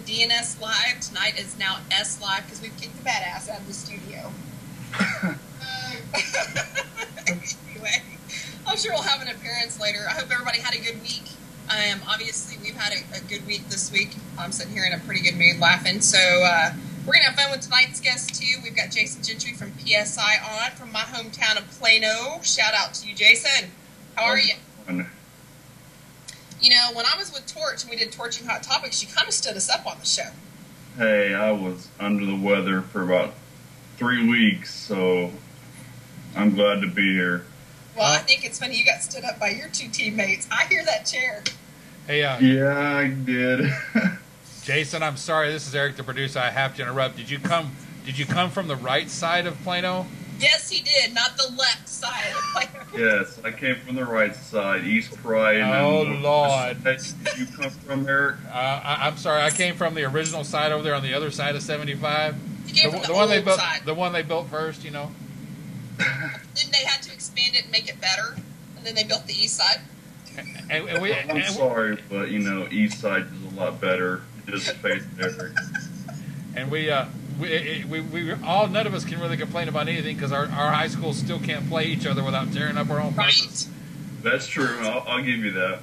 DNS Live. Tonight is now S Live because we've kicked the badass out of the studio. Anyway, I'm sure we'll have an appearance later. I hope everybody had a good week. Obviously, we've had a good week this week. I'm sitting here in a pretty good mood laughing. So we're going to have fun with tonight's guest, too. We've got Jason Gentry from PSI on from my hometown of Plano. Shout out to you, Jason. How are you? You know, when I was with Torch and we did Torching Hot Topics, you kind of stood us up on the show. Hey, I was under the weather for about 3 weeks, so I'm glad to be here. Well, I think it's funny you got stood up by your two teammates. I hear that chair. Hey, yeah, I did. Jason, I'm sorry. This is Eric, the producer. I have to interrupt. Did you come from the right side of Plano? Yes, he did, not the left side of Plano. Yes, I came from the right side, East Pride. Oh, Lord. Did you come from, Eric? I'm sorry. I came from the original side over there on the other side of 75. You came from the old side. The one they built first, you know. Then they had to expand it and make it better, and then they built the east side. I'm sorry, but, you know, East Side is a lot better. Just face Eric. And we all, none of us can really complain about anything because our high schools still can't play each other without tearing up our own buses. Right. That's true. I'll give you that.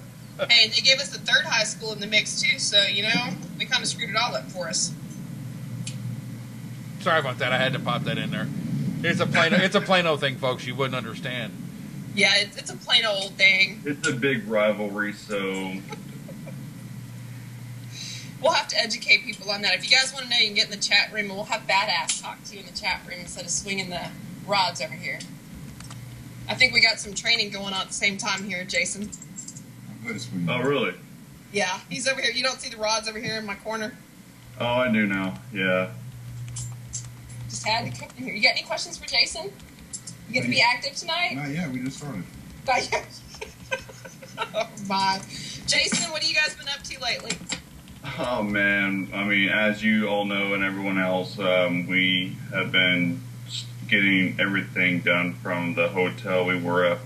Hey, and they gave us the third high school in the mix too, so you know they kind of screwed it all up for us. Sorry about that. I had to pop that in there. It's a Plano thing, folks. You wouldn't understand. Yeah, it's a plain old thing. It's a big rivalry, so. We'll have to educate people on that. If you guys want to know, you can get in the chat room, and we'll have Badass talk to you in the chat room instead of swinging the rods over here. I think we got some training going on at the same time here, Jason. Oh, really? Yeah, he's over here. You don't see the rods over here in my corner? Oh, I do now. Yeah. Just had to come in here. You got any questions for Jason? You get to be active tonight? Not yet. We just started. Not yet. Oh, my. Jason, what have you guys been up to lately? Oh, man. I mean, as you all know and everyone else, we have been getting everything done from the hotel we were at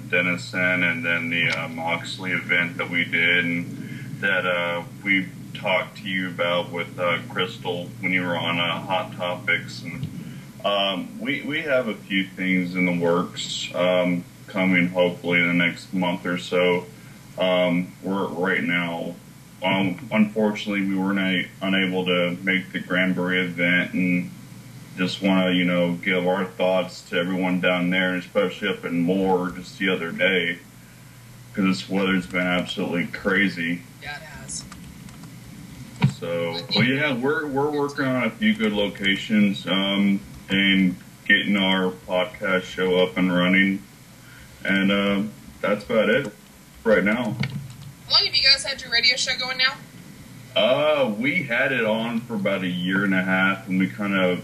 Denison, and then the Moxley event that we did, and that we talked to you about with Crystal when you were on Hot Topics. And we have a few things in the works coming hopefully in the next month or so. We're right now, unfortunately, we were unable to make the Granbury event, and just want to, you know, give our thoughts to everyone down there, and especially up in Moore just the other day, because this weather's been absolutely crazy. Yeah, it has. So, well, yeah, we're working on a few good locations, and getting our podcast show up and running, and that's about it right now. How long have you guys had your radio show going now? We had it on for about a year and a half, and we kind of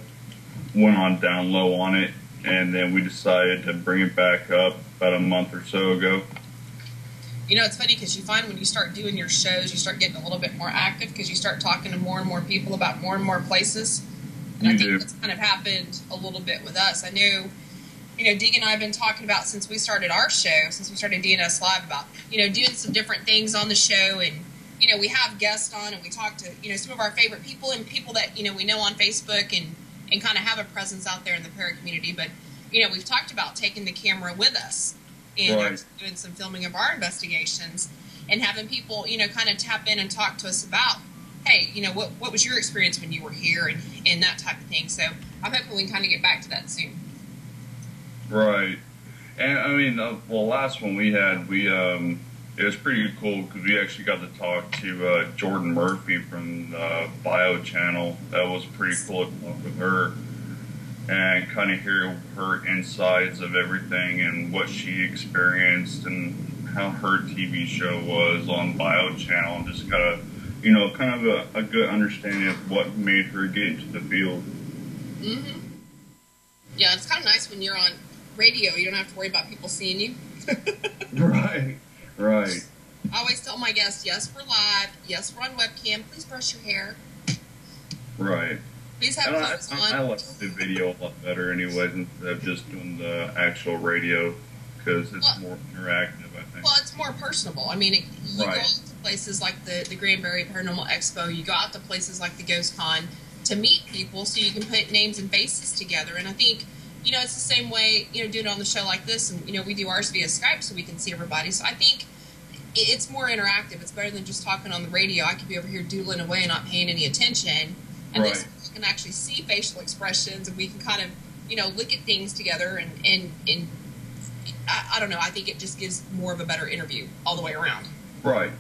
went on down low on it, and then we decided to bring it back up about a month or so ago. You know, it's funny because you find when you start doing your shows, you start getting a little bit more active because you start talking to more and more people about more and more places. And I think that's kind of happened a little bit with us. I know, you know, Deegan and I have been talking about since we started our show, since we started DNS Live, about, you know, doing some different things on the show and, we have guests on and we talk to, some of our favorite people and people that, we know on Facebook and kind of have a presence out there in the para community. But, we've talked about taking the camera with us and doing some filming of our investigations and having people, kind of tap in and talk to us about, hey, what was your experience when you were here and that type of thing. So I'm hoping we can kind of get back to that soon. Right. And I mean, last one we had, it was pretty cool because we actually got to talk to Jordan Murphy from the Bio Channel. That was pretty cool to talk with her and kind of hear her insights of everything and what she experienced and how her TV show was on Bio Channel, and just got a, kind of a good understanding of what made her get into the field. Mm-hmm. Yeah, it's kind of nice when you're on radio. You don't have to worry about people seeing you. Right. Right. I always tell my guests, yes, we're live. Yes, we're on webcam. Please brush your hair. Right. Please have clothes on. I like the video a lot better anyways instead of just doing the actual radio because it's more interactive, I think. Well, it's more personable. I mean, you go out to places like the Granbury Paranormal Expo. You go out to places like the Ghost Con to meet people so you can put names and faces together. And I think, it's the same way, doing it on the show like this. And, we do ours via Skype so we can see everybody. So I think it's more interactive. It's better than just talking on the radio. I could be over here doodling away and not paying any attention. And this we can actually see facial expressions and we can kind of, look at things together. And I don't know. I think it just gives more of a better interview all the way around. Right.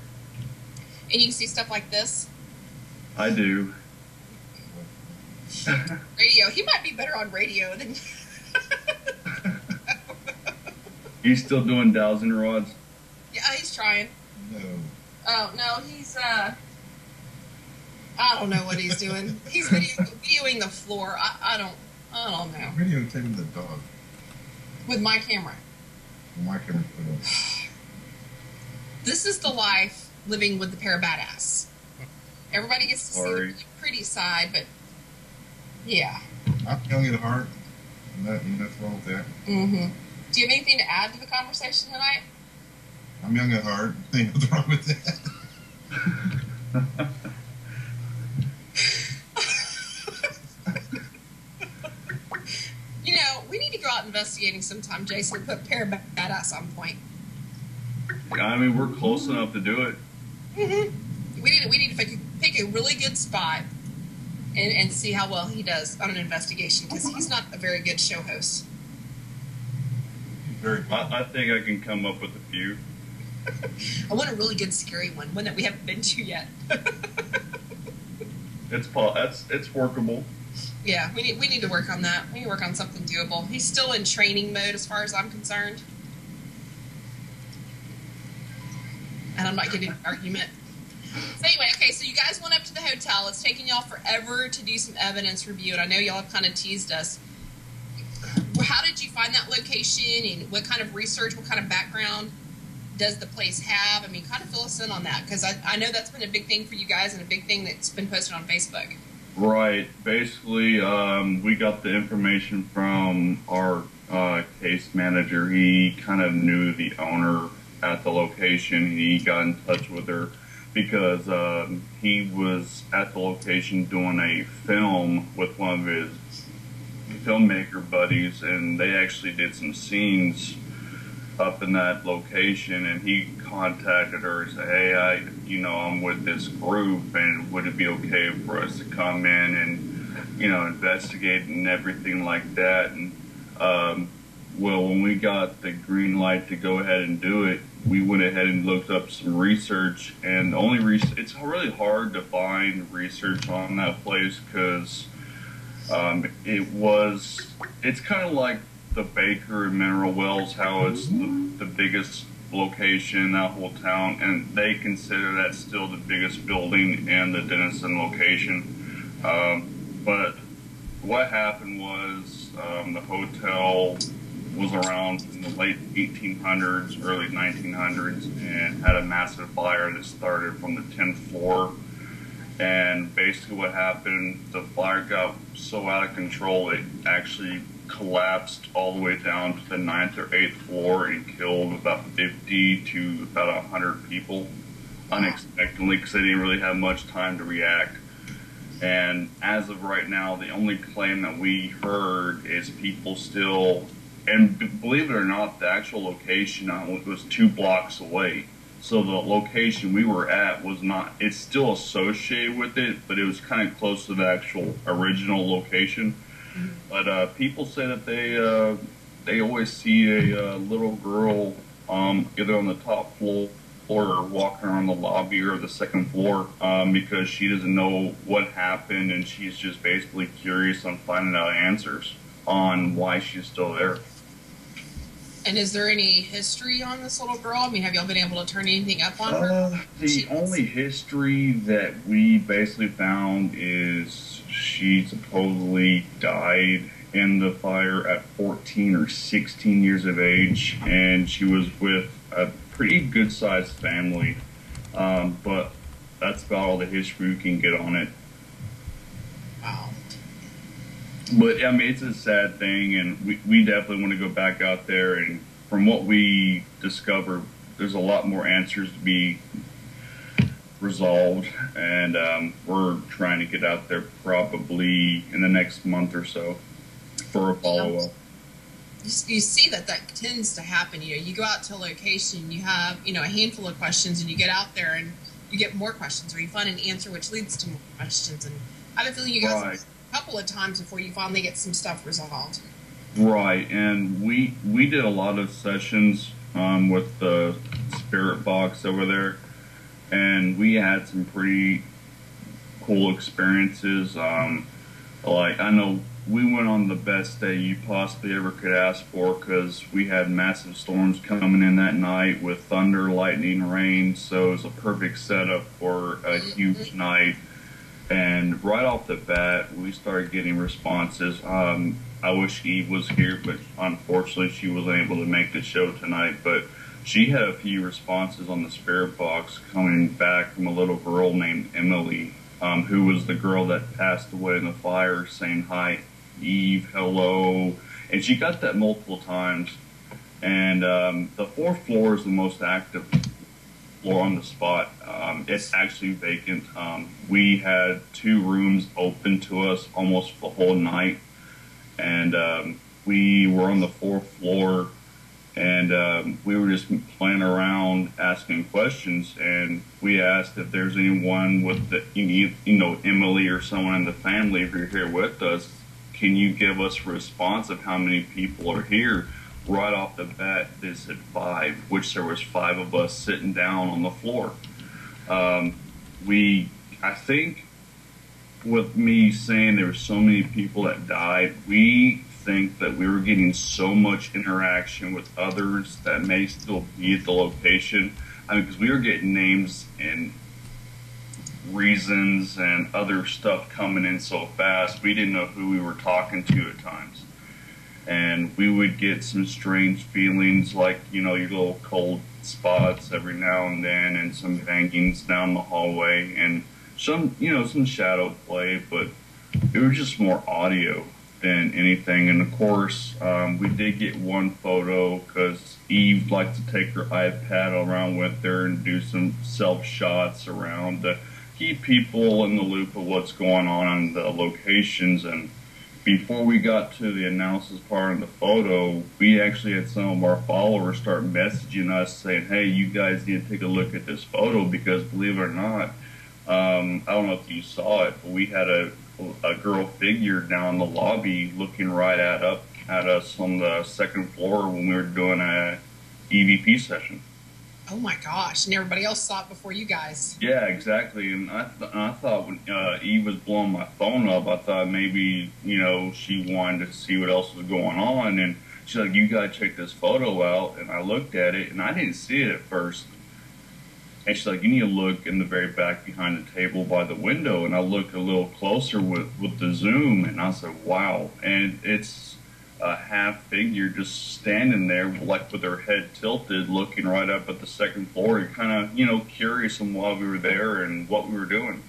And you can see stuff like this. I do. Radio. He might be better on radio than... He's still doing dowsing rods? Yeah, he's trying. No. Oh, no, he's, I don't know what he's doing. He's videoing the floor. I don't know. Videotaping the dog. With my camera. My camera's put on. This is the life living with the Para Badass. Everybody gets to see the really pretty side, but yeah. I'm young at heart. Nothing wrong with that. Mm-hmm. Do you have anything to add to the conversation tonight? I'm young at heart. Ain't nothing wrong with that. We need to go out investigating sometime, Jason, and put Para Badass on point. I mean, we're close enough to do it. Mm-hmm. We need to pick a really good spot and see how well he does on an investigation, because he's not a very good show host. I think I can come up with a few. I want a really good scary one that we haven't been to yet. It's workable. Yeah, we need to work on that. We need to work on something doable. He's still in training mode as far as I'm concerned. And I'm not getting an argument. So anyway, okay, so you guys went up to the hotel. It's taken y'all forever to do some evidence review, and I know y'all have kind of teased us. How did you find that location, and what kind of research, what kind of background does the place have? I mean, kind of fill us in on that, because I know that's been a big thing for you guys and a big thing that's been posted on Facebook. Right. Basically, we got the information from our case manager. He kind of knew the owner at the location. He got in touch with her because he was at the location doing a film with one of his filmmaker buddies, and they actually did some scenes up in that location, and he contacted her and said, hey, I'm with this group, and would it be okay for us to come in and, investigate and everything like that? And, well, when we got the green light to go ahead and do it, we went ahead and looked up some research, and the only it's really hard to find research on that place because it's kind of like the Baker and Mineral Wells, how it's the biggest location in that whole town, and they consider that still the biggest building in the Denison location. But what happened was the hotel was around in the late 1800s, early 1900s, and had a massive fire that started from the 10th floor. And basically what happened, the fire got so out of control, it actually collapsed all the way down to the 9th or 8th floor and killed about 50 to about 100 people. unexpectedly because they didn't really have much time to react. And as of right now, the only claim that we heard is people still, and believe it or not, the actual location was 2 blocks away. So the location we were at was not, it's still associated with it, but it was kind of close to the actual original location. But people say that they always see a little girl either on the top floor or walking around the lobby or the second floor because she doesn't know what happened, and she's just basically curious on finding out answers on why she's still there. And is there any history on this little girl? I mean, have y'all been able to turn anything up on her? The only history that we basically found is she supposedly died in the fire at 14 or 16 years of age, and she was with a pretty good-sized family, but that's about all the history we can get on it. Wow. But, I mean, it's a sad thing, and we definitely want to go back out there, and from what we discovered, there's a lot more answers to be resolved, and we're trying to get out there probably in the next month or so for a follow-up. You see that tends to happen. You know, you go out to a location, you have, you know, a handful of questions, and you get out there and you get more questions, or you find an answer which leads to more questions. And I have a feeling you guys a couple of times before you finally get some stuff resolved. Right, and we did a lot of sessions with the spirit box over there, and we had some pretty cool experiences. Like, I know we went on the best day you possibly ever could ask for because we had massive storms coming in that night with thunder, lightning, rain, so it was a perfect setup for a huge night. And right off the bat, we started getting responses. I wish Eve was here, but unfortunately she wasn't able to make the show tonight. But she had a few responses on the spirit box coming back from a little girl named Emily, who was the girl that passed away in the fire, saying hi, Eve, hello. And she got that multiple times. And the 4th floor is the most active floor on the spot. It's actually vacant. We had 2 rooms open to us almost the whole night. And we were on the 4th floor, and we were just playing around asking questions, and we asked if there's anyone with the, you know, Emily or someone in the family, if you're here with us, can you give us a response of how many people are here? Right off the bat, they said 5, which there was 5 of us sitting down on the floor. I think with me saying there were so many people that died, we think that we were getting so much interaction with others that may still be at the location. I mean, because we were getting names and reasons and other stuff coming in so fast, we didn't know who we were talking to at times. And we would get some strange feelings like, you know, your little cold spots every now and then, and some bangings down the hallway, and some, you know, some shadow play, but it was just more audio than anything. And of course, we did get one photo because Eve liked to take her iPad around with her and do some self shots around to keep people in the loop of what's going on in the locations. And before we got to the analysis part of the photo, we actually had some of our followers start messaging us saying, hey, you guys need to take a look at this photo because, believe it or not, I don't know if you saw it, but we had a girl figure down in the lobby looking right at us on the 2nd floor when we were doing a EVP session. Oh my gosh! And everybody else saw it before you guys. Yeah, exactly. And I thought when Eve was blowing my phone up, I thought maybe, you know, she wanted to see what else was going on. And she's like, you gotta check this photo out. And I looked at it, and I didn't see it at first. And she's like, you need to look in the very back behind the table by the window. And I looked a little closer with the zoom, and I said, wow. And it's a half figure just standing there, like with her head tilted, looking right up at the 2nd floor. You're kind of, you know, curious on why we were there and what we were doing.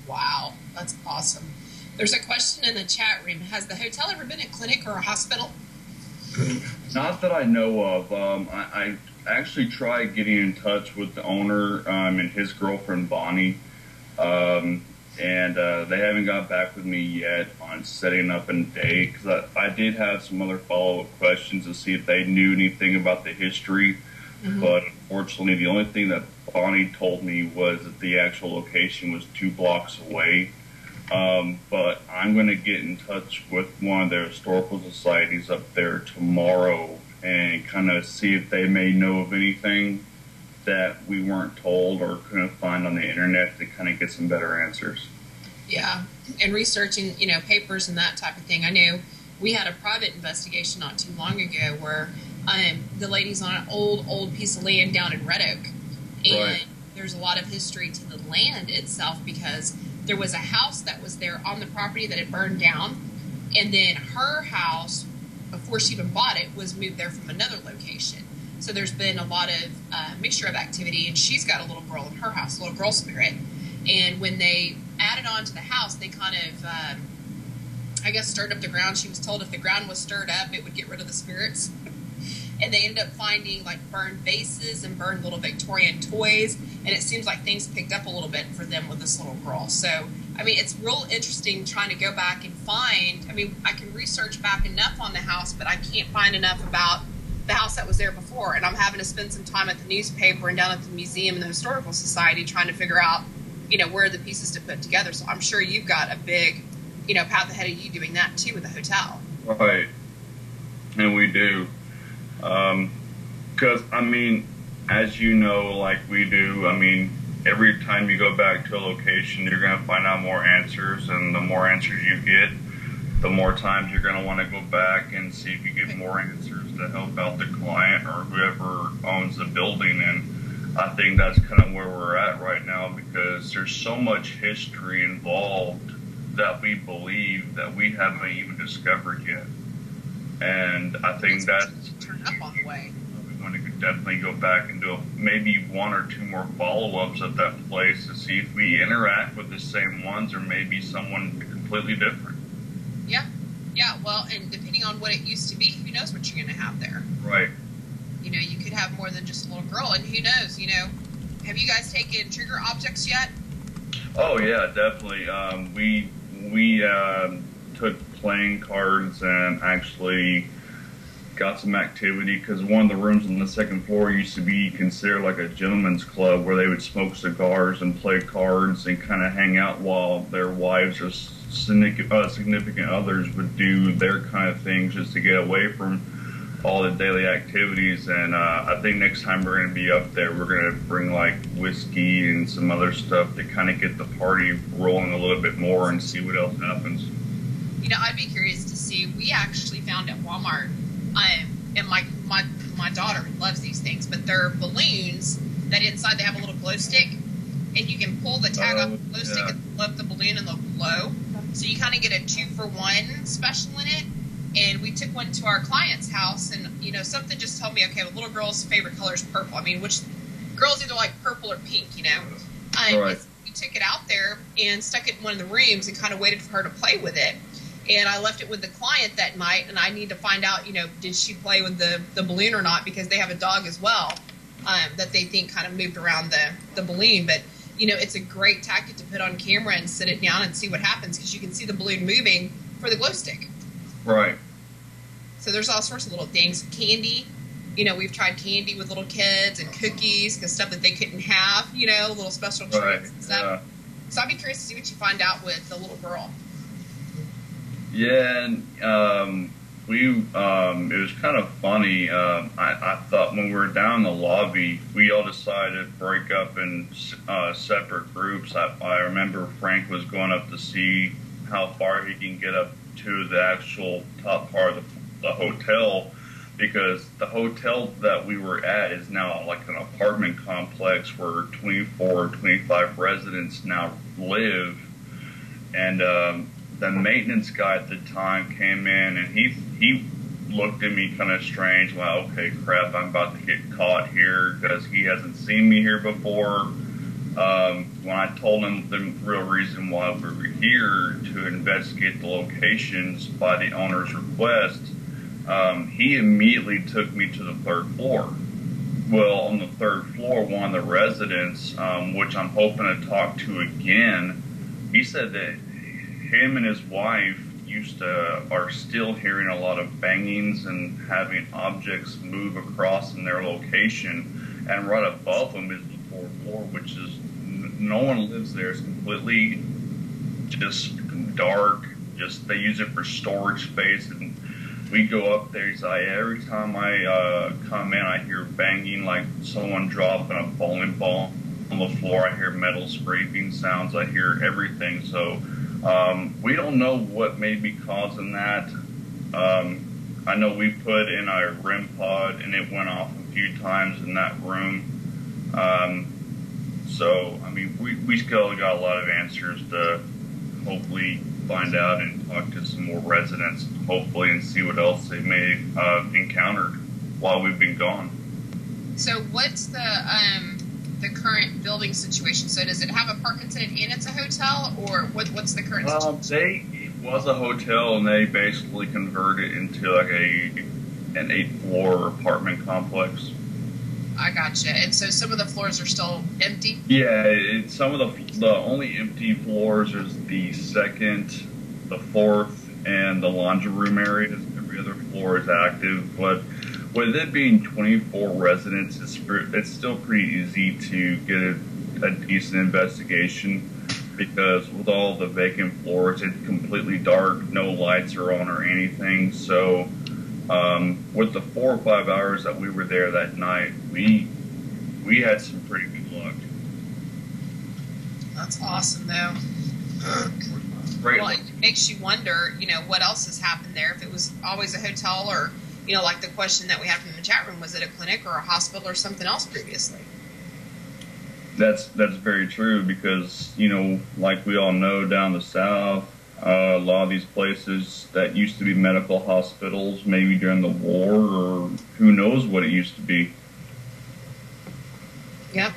Wow, that's awesome. There's a question in the chat room. Has the hotel ever been a clinic or a hospital? Not that I know of. I actually tried getting in touch with the owner and his girlfriend Bonnie, and they haven't got back with me yet on setting up a date, because I did have some other follow-up questions to see if they knew anything about the history. But unfortunately, the only thing that Bonnie told me was that the actual location was 2 blocks away. But I'm going to get in touch with one of their historical societies up there tomorrow and kind of see if they may know of anything that we weren't told or couldn't find on the internet to kind of get some better answers. Yeah, and researching, papers and that type of thing. I know we had a private investigation not too long ago where the lady's on an old piece of land down in Red Oak, and there's a lot of history to the land itself because there was a house that was there on the property that had burned down, and then her house, before she even bought it, was moved there from another location. So there's been a lot of mixture of activity, and she's got a little girl in her house, a little girl spirit. And when they added on to the house, they kind of, stirred up the ground. She was told if the ground was stirred up, it would get rid of the spirits. And they ended up finding like burned vases and burned little Victorian toys. And it seems like things picked up a little bit for them with this little girl. So, it's real interesting trying to go back and find. I can research back enough on the house, but I can't find enough about the house that was there before. And I'm having to spend some time at the newspaper and down at the museum and the Historical Society trying to figure out, where are the pieces to put together. So I'm sure you've got a big, path ahead of you doing that too with the hotel. Right. And we do. Because, as you know, like we do, every time you go back to a location, you're going to find out more answers, and the more answers you get, the more times you're going to want to go back and see if you get more answers to help out the client or whoever owns the building. And I think that's kind of where we're at right now, because there's so much history involved that we believe that we haven't even discovered yet. And I think that's turn up on the way. We want to definitely go back and do maybe 1 or 2 more follow-ups at that place to see if we interact with the same ones or maybe someone completely different. Yeah. Well, and depending on what it used to be, who knows what you're going to have there? Right. You could have more than just a little girl, and who knows? Have you guys taken trigger objects yet? Oh yeah, definitely. We took playing cards and actually got some activity, because one of the rooms on the second floor used to be considered like a gentleman's club where they would smoke cigars and play cards and kind of hang out while their wives or significant others would do their kind of things just to get away from all the daily activities. And I think next time we're going to be up there, we're going to bring like whiskey and some other stuff to kind of get the party rolling a little bit more and see what else happens. I'd be curious to see. We actually found at Walmart, and my daughter loves these things, but they're balloons that inside they have a little glow stick, and you can pull the tag off the glow stick and lift the balloon and they'll glow. So you kind of get a 2-for-1 special in it. And we took one to our client's house, and something just told me, okay, the little girl's favorite color is purple. Which girls either like purple or pink, Right. We took it out there and stuck it in one of the rooms and kind of waited for her to play with it. And I left it with the client that night, and I need to find out, did she play with the balloon or not, because they have a dog as well that they think kind of moved around the balloon. But, it's a great tactic to put on camera and sit it down and see what happens, because you can see the balloon moving for the glow stick. Right. So there's all sorts of little things. Candy, we've tried candy with little kids and cookies, because stuff that they couldn't have, little special treats and stuff. Yeah. So I'd be curious to see what you find out with the little girl. Yeah, and it was kind of funny. I thought when we were down in the lobby, we all decided to break up in separate groups. I remember Frank was going up to see how far he can get up to the actual top part of the hotel, because the hotel that we were at is now like an apartment complex where 24 or 25 residents now live. And the maintenance guy at the time came in, and he looked at me kind of strange, like, okay, crap, I'm about to get caught here, because he hasn't seen me here before. When I told him the real reason why we were here, to investigate the locations by the owner's request, he immediately took me to the 3rd floor, well, on the third floor, one of the residents, which I'm hoping to talk to again, he said that him and his wife are still hearing a lot of bangings and having objects move across in their location. And right above them is the fourth floor, which is, no one lives there. It's completely just dark. Just, they use it for storage space. And we go up there. He's like, every time I come in, I hear banging, like someone dropping a bowling ball on the floor. I hear metal scraping sounds. I hear everything. So we don't know what may be causing that. I know we put in our REM pod and it went off a few times in that room. So, I mean, we still got a lot of answers to hopefully find out and talk to some more residents, hopefully, and see what else they may have encountered while we've been gone. So what's the current building situation? So does it have apartments in it and it's a hotel, or what's the current situation? It was a hotel, and they basically converted it into like an 8th-floor apartment complex. I gotcha. And so some of the floors are still empty? Yeah, some of the only empty floors is the 2nd, the 4th, and the laundry room areas. Every other floor is active, but with it being 24 residents, it's still pretty easy to get a decent investigation, because with all the vacant floors, it's completely dark, no lights are on or anything. So with the 4 or 5 hours that we were there that night, we had some pretty good luck. That's awesome, though. Great. Well, it makes you wonder, what else has happened there. If it was always a hotel, or, like the question that we had from the chat room, was it a clinic or a hospital or something else previously? That's very true, because, like we all know down the south, a lot of these places that used to be medical hospitals, maybe during the war, or who knows what it used to be. Yep.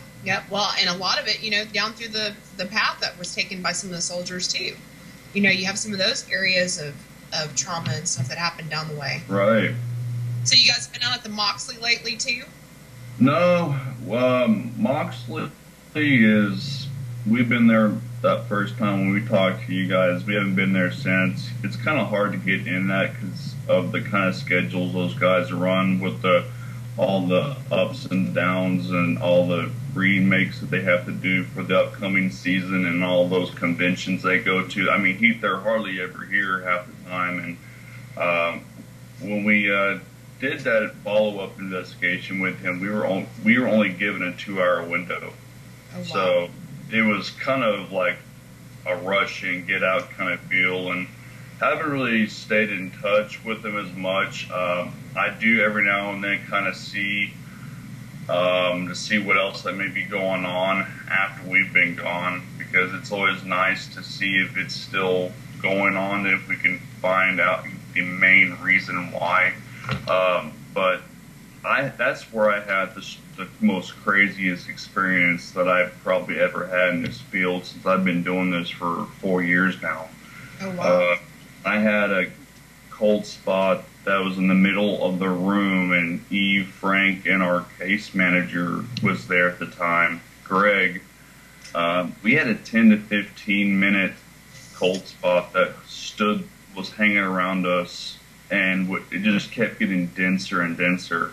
Well, and a lot of it, down through the path that was taken by some of the soldiers too. You have some of those areas of trauma and stuff that happened down the way. Right. So you guys been out at the Moxley lately too? No, Moxley we've been there that first time when we talked to you guys. We haven't been there since. It's kind of hard to get in that because of the kind of schedules those guys run with all the ups and downs and all the remakes that they have to do for the upcoming season and all those conventions they go to. I mean, they're hardly ever here half the time. And when we did that follow-up investigation with him, we were only given a 2-hour window. Oh, wow. So it was kind of like a rush and get out kind of feel, and haven't really stayed in touch with them as much. I do every now and then kind of see to see what else that may be going on after we've been gone, because it's always nice to see if it's still going on, if we can find out the main reason why. But that's where I had the most craziest experience that I've probably ever had in this field since I've been doing this for 4 years now. Oh, wow. I had a cold spot that was in the middle of the room, and Eve, Frank, and our case manager was there at the time, Greg. We had a 10 to 15 minute cold spot that was hanging around us, and it just kept getting denser and denser.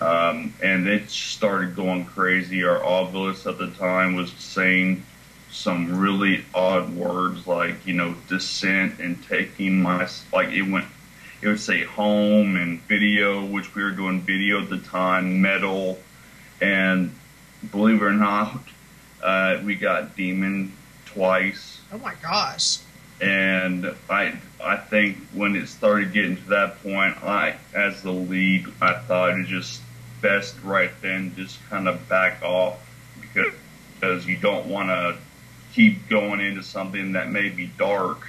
And it started going crazy. Our obelisk at the time was saying some really odd words like, descent and taking it would say home and video, which we were doing video at the time, metal, and believe it or not, we got demon twice. Oh my gosh. And I think when it started getting to that point, as the lead, I thought it was just best right then just kind of back off, because you don't want to keep going into something that may be dark,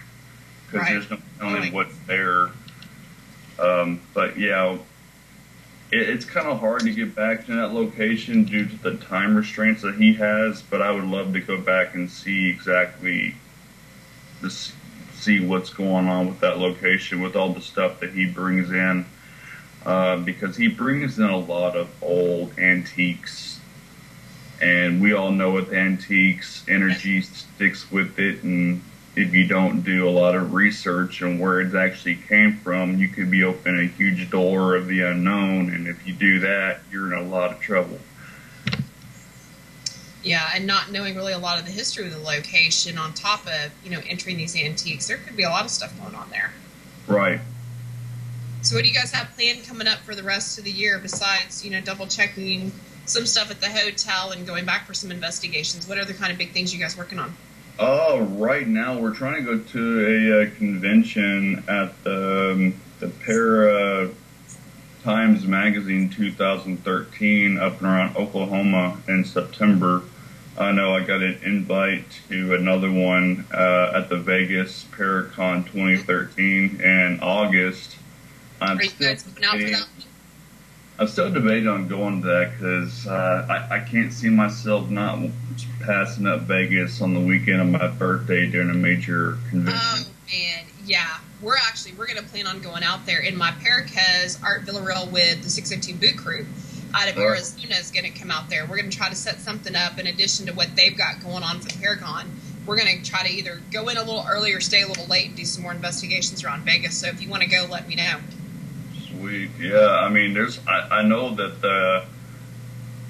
because right. There's no telling what's there. But yeah, it's kind of hard to get back to that location due to the time restraints that he has, but I would love to go back and see exactly see what's going on with that location, with all the stuff that he brings in. because he brings in a lot of old antiques, and we all know with antiques, energy sticks with it, and if you don't do a lot of research on where it actually came from, you could be opening a huge door of the unknown, and if you do that, you're in a lot of trouble. Yeah, and not knowing really a lot of the history of the location on top of, entering these antiques, there could be a lot of stuff going on there. Right. So what do you guys have planned coming up for the rest of the year besides, double checking some stuff at the hotel and going back for some investigations? What other kind of big things you guys working on? Right now we're trying to go to a convention at the Para Times Magazine 2013 up and around Oklahoma in September. I know I got an invite to another one at the Vegas Paracon 2013 in August. Are you guys looking out for that? I'm still debating on going to that because I can't see myself not passing up Vegas on the weekend of my birthday during a major convention. Oh, man, yeah. We're going to plan on going out there in my Paracas Art Villarreal with the 602 Boot Crew out of Arizona is going to come out there. We're going to try to set something up in addition to what they've got going on for the Paragon. We're going to try to either go in a little early or stay a little late and do some more investigations around Vegas. So if you want to go, let me know. Sweet. Yeah, I mean, I know that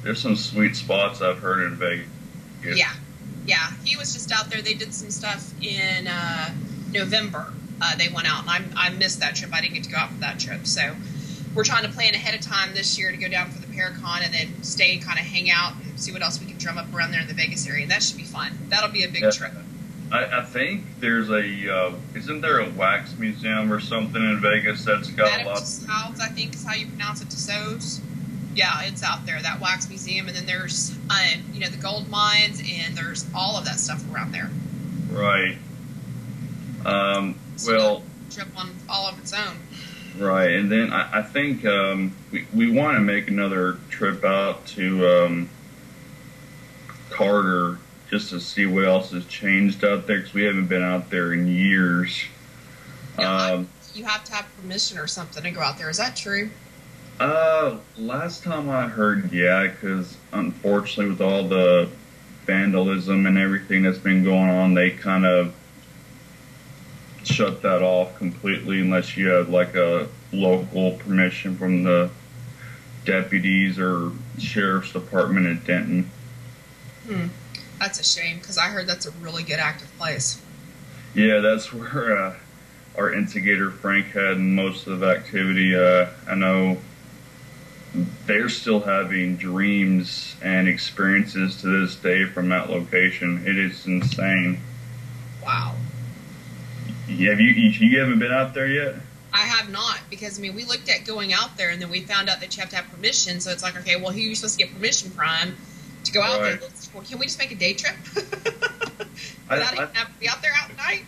there's some sweet spots I've heard in Vegas. Yeah. He was just out there. They did some stuff in November. They went out, and I missed that trip. I didn't get to go out for that trip. So we're trying to plan ahead of time this year to go down for the Paracon and then stay and kind of hang out and see what else we can drum up around there in the Vegas area. That should be fun. That'll be a big trip. I think there's isn't there a wax museum or something in Vegas that's got Madame a lot? Tussauds, I think is how you pronounce it, Tussauds. Yeah, it's out there, that wax museum, and then there's, the gold mines, and there's all of that stuff around there. Right. So trip on all of its own. Right, and then I think we want to make another trip out to Carter just to see what else has changed out there because we haven't been out there in years. You have to have permission or something to go out there. Is that true? Last time I heard, yeah, because unfortunately with all the vandalism and everything that's been going on, they kind of shut that off completely unless you have like a local permission from the deputies or sheriff's department in Denton. That's a shame because I heard that's a really good active place. Yeah, that's where our instigator Frank had most of the activity. I know they're still having dreams and experiences to this day from that location. It is insane. Wow. You haven't been out there yet? I have not because, we looked at going out there and then we found out that you have to have permission. So it's like, okay, well, who are you supposed to get permission from to go out there? Well, can we just make a day trip? Without even having to be out there at night?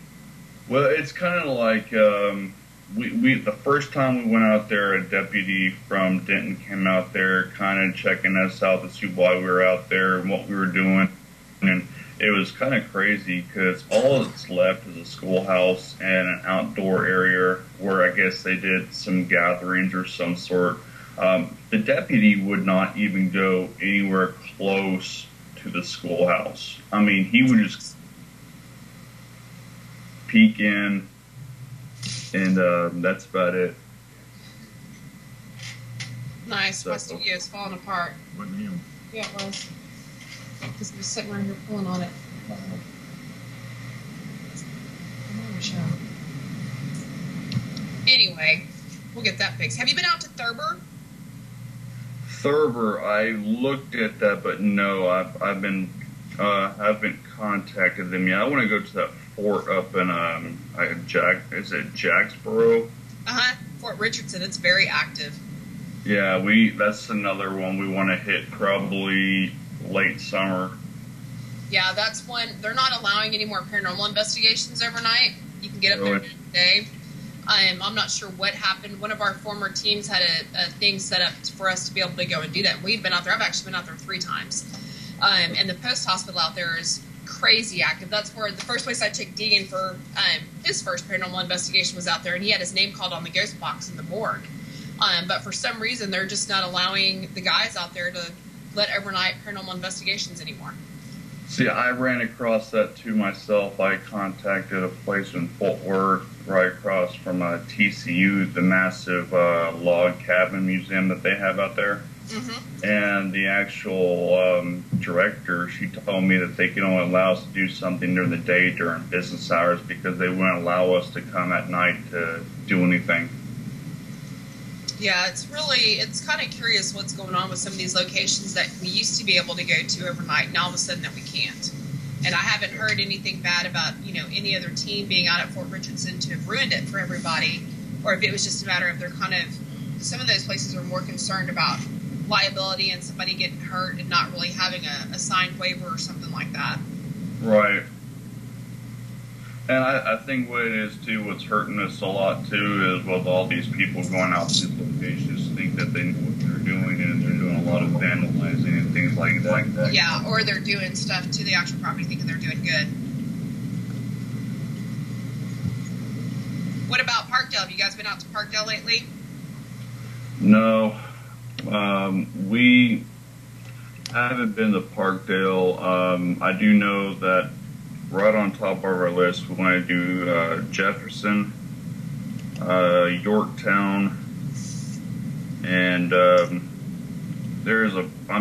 Well, it's kind of like we the first time we went out there, a deputy from Denton came out there kind of checking us out to see why we were out there and what we were doing. And it was kind of crazy because all that's left is a schoolhouse and an outdoor area where I guess they did some gatherings or some sort. The deputy would not even go anywhere close to the schoolhouse. He would just peek in, and that's about it. Nice. My studio's falling apart. Wasn't him. Yeah, it was. Because he was sitting right here pulling on it. Anyway, we'll get that fixed. Have you been out to Thurber? Thurber, I looked at that, but no, I haven't contacted them yet. I want to go to that fort up in is it Jacksboro? Fort Richardson. It's very active. Yeah, that's another one we want to hit probably late summer. Yeah, that's one. They're not allowing any more paranormal investigations overnight. You can get up there during the day. I'm not sure what happened. One of our former teams had a thing set up for us to be able to go and do that. We've been out there. I've actually been out there 3 times. And the post hospital out there is crazy active. That's where the first place I took Deegan for his first paranormal investigation was out there, and he had his name called on the ghost box in the morgue. But for some reason, they're just not allowing the guys out there to let overnight paranormal investigations anymore. See, I ran across that too myself. I contacted a place in Fort Worth, right across from TCU, the massive log cabin museum that they have out there. Mm-hmm. And the actual director, she told me that they can only allow us to do something during the day during business hours because they wouldn't allow us to come at night to do anything. Yeah, it's kind of curious what's going on with some of these locations that we used to be able to go to overnight, and all of a sudden that we can't. And I haven't heard anything bad about, any other team being out at Fort Richardson to have ruined it for everybody, or if it was just a matter of some of those places are more concerned about liability and somebody getting hurt and not really having a signed waiver or something like that. Right. And I think what it is, too, what's hurting us a lot, too, is with all these people going out to these locations think that they know what they're doing, and they're doing a lot of vandalizing and things like that. Yeah, or they're doing stuff to the actual property thinking they're doing good. What about Parkdale? Have you guys been out to Parkdale lately? No. We haven't been to Parkdale. I do know that right on top of our list, we want to do Jefferson, Yorktown, and I'm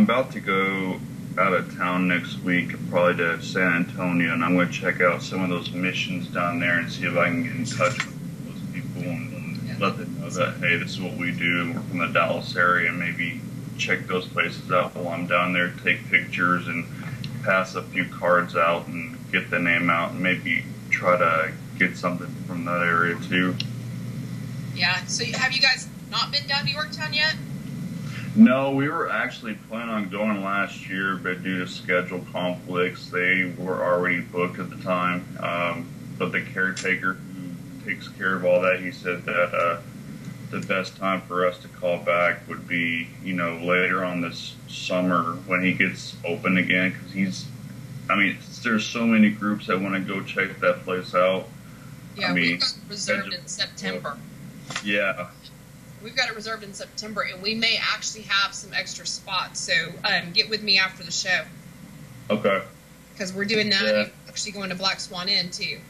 about to go out of town next week, probably to San Antonio, and I'm going to check out some of those missions down there and see if I can get in touch with those people and let them know that, hey, this is what we do, and we're from the Dallas area, and maybe check those places out while I'm down there, take pictures, and pass a few cards out and get the name out and maybe try to get something from that area too. Yeah, so have you guys not been down to Yorktown yet? No, we were actually planning on going last year, but due to schedule conflicts, they were already booked at the time. But the caretaker who takes care of all that, he said that the best time for us to call back would be, later on this summer when he gets open again, because there's so many groups that want to go check that place out. Yeah, we've got it reserved in September. Yeah. We've got it reserved in September, and we may actually have some extra spots. So get with me after the show. Okay. Because we're doing that. Yeah. And actually going to Black Swan Inn, too.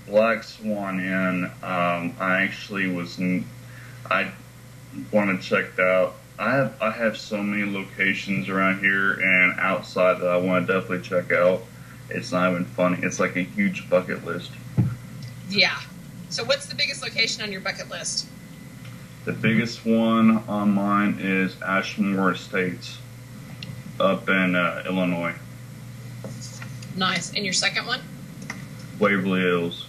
Black Swan Inn, I want to check that out. I have so many locations around here and outside that I want to definitely check out. It's not even funny. It's like a huge bucket list. Yeah. So what's the biggest location on your bucket list? The biggest one on mine is Ashmore Estates up in Illinois. Nice. And your second one? Waverly Hills.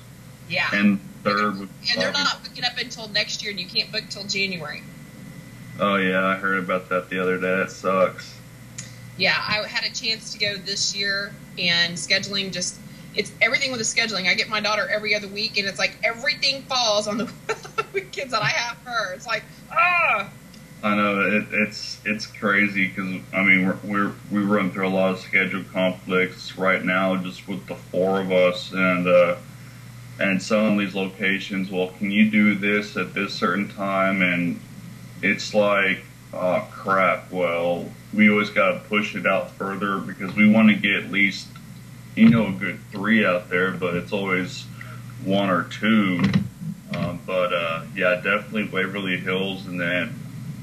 Yeah. And third would And they're not booking up until next year, and you can't book till January. Oh, yeah, I heard about that the other day. It sucks. Yeah, I had a chance to go this year, and scheduling it's everything with the scheduling. I get my daughter every other week, and it's like everything falls on the weekends that I have her. It's like, ah! I know, it's crazy because, we run through a lot of schedule conflicts right now just with the four of us, and some of these locations, well, can you do this at this certain time? And it's like, oh, crap, well, we always got to push it out further because we want to get at least, a good 3 out there, but it's always 1 or 2. Yeah, definitely Waverly Hills, and then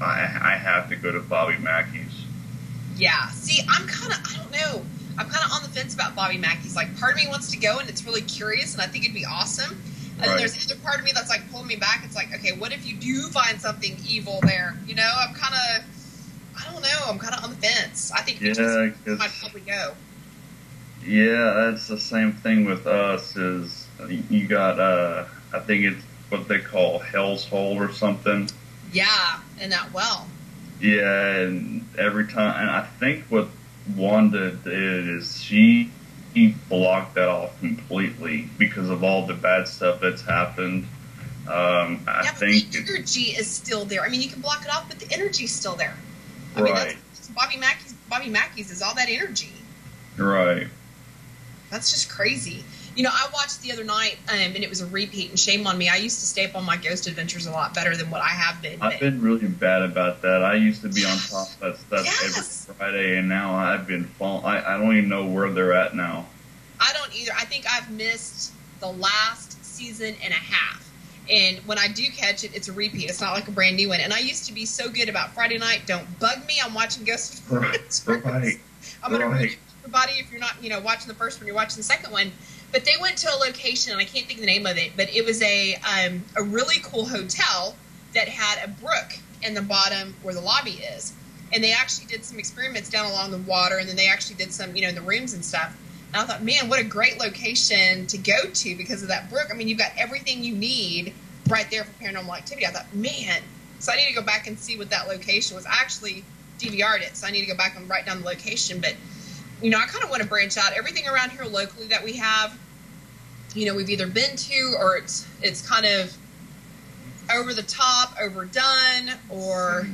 I have to go to Bobby Mackey's. Yeah, see, I don't know. I'm kind of on the fence about Bobby Mackey's. Like, part of me wants to go, and it's really curious, and I think it'd be awesome. And then there's the other part of me that's like pulling me back. It's like, okay, what if you do find something evil there? I don't know. I'm kind of on the fence. I think I'd probably go. Yeah, that's the same thing with us. Is you got I think it's what they call Hell's Hole or something. Yeah, and that well. Yeah, and every time, and I think what Wanda did is he blocked that off completely because of all the bad stuff that's happened. I think the energy is still there. You can block it off, but the energy's still there. Right. That's Bobby Mackey's is all that energy. Right. That's just crazy. You know, I watched the other night, and it was a repeat, and shame on me. I used to stay up on my Ghost Adventures a lot better than what I have been. I've been really bad about that. I used to be on top of that stuff Yes. every Friday, and now I've been falling. I don't even know where they're at now. I don't either. I think I've missed the last season and a half. And when I do catch it, it's a repeat. It's not like a brand new one. And I used to be so good about Friday night. Don't bug me. I'm watching Ghost Adventures. Right. I'm going to Right. ruin it for everybody if you're not, watching the first one, you're watching the second one. But they went to a location, and I can't think of the name of it, but it was a really cool hotel that had a brook in the bottom where the lobby is. And they actually did some experiments down along the water, and then they actually did some, in the rooms and stuff. And I thought, man, what a great location to go to because of that brook. I mean, you've got everything you need right there for paranormal activity. I thought, man, so I need to go back and see what that location was. I actually DVR'd it, so I need to go back and write down the location. But, I kind of want to branch out. Everything around here locally that we have, we've either been to or it's kind of over the top, overdone, or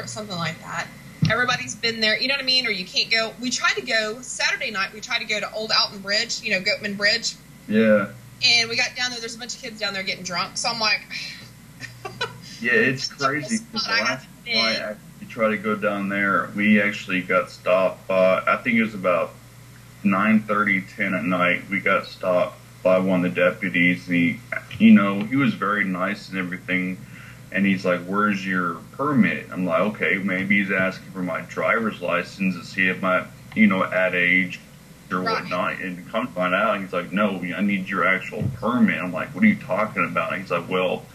something like that. Everybody's been there, you know what I mean? Or you can't go. We tried to go Saturday night. We tried to go to Old Alton Bridge, Goatman Bridge. Yeah. And we got down there. There's a bunch of kids down there getting drunk. So I'm like, Yeah, it's crazy. The last time I actually tried to go down there, we actually got stopped. I think it was about 9:30, 10 at night. We got stopped by one of the deputies, and he was very nice and everything. And he's like, "Where's your permit?" I'm like, "Okay, maybe he's asking for my driver's license to see if my, at age or whatnot." And come to find out, he's like, "No, I need your actual permit." I'm like, "What are you talking about?" And he's like, "Well,